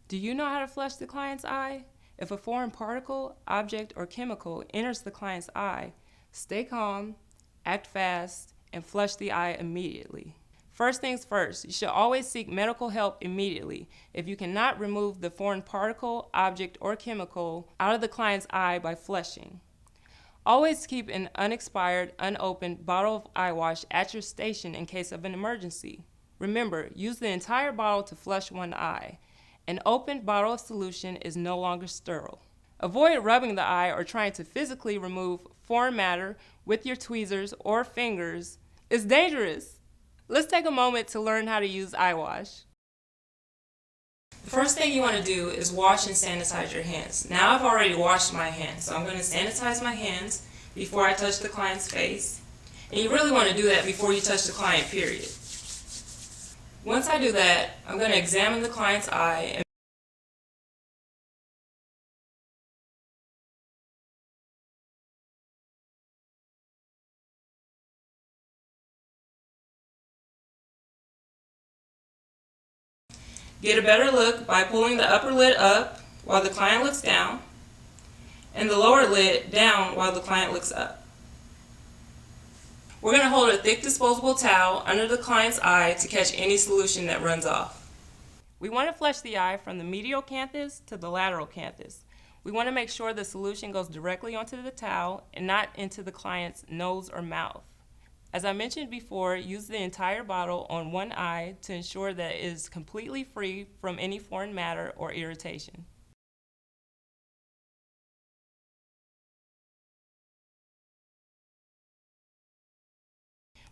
Do you know how to flush the client's eye? If a foreign particle, object, or chemical enters the client's eye, stay calm, act fast, and flush the eye immediately. First things first, you should always seek medical help immediately if you cannot remove the foreign particle, object, or chemical out of the client's eye by flushing. Always keep an unexpired, unopened bottle of eyewash at your station in case of an emergency. Remember, use the entire bottle to flush one eye. An opened bottle of solution is no longer sterile. Avoid rubbing the eye or trying to physically remove foreign matter with your tweezers or fingers. It's dangerous. Let's take a moment to learn how to use eyewash. The first thing you want to do is wash and sanitize your hands. Now I've already washed my hands, so I'm going to sanitize my hands before I touch the client's face. And you really want to do that before you touch the client, period. Once I do that, I'm going to examine the client's eye and get a better look by pulling the upper lid up while the client looks down and the lower lid down while the client looks up. We're going to hold a thick disposable towel under the client's eye to catch any solution that runs off. We want to flush the eye from the medial canthus to the lateral canthus. We want to make sure the solution goes directly onto the towel and not into the client's nose or mouth. As I mentioned before, use the entire bottle on one eye to ensure that it is completely free from any foreign matter or irritation.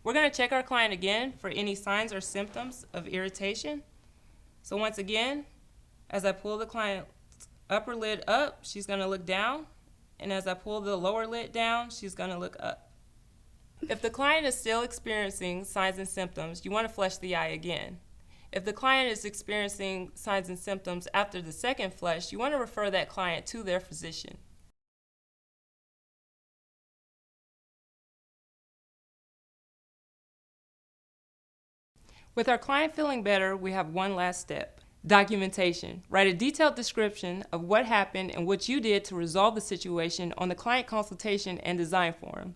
We're going to check our client again for any signs or symptoms of irritation. So once again, as I pull the client's upper lid up, she's going to look down, and as I pull the lower lid down, she's going to look up. If the client is still experiencing signs and symptoms, you want to flush the eye again. If the client is experiencing signs and symptoms after the second flush, you want to refer that client to their physician. With our client feeling better, we have one last step: documentation. Write a detailed description of what happened and what you did to resolve the situation on the client consultation and design form.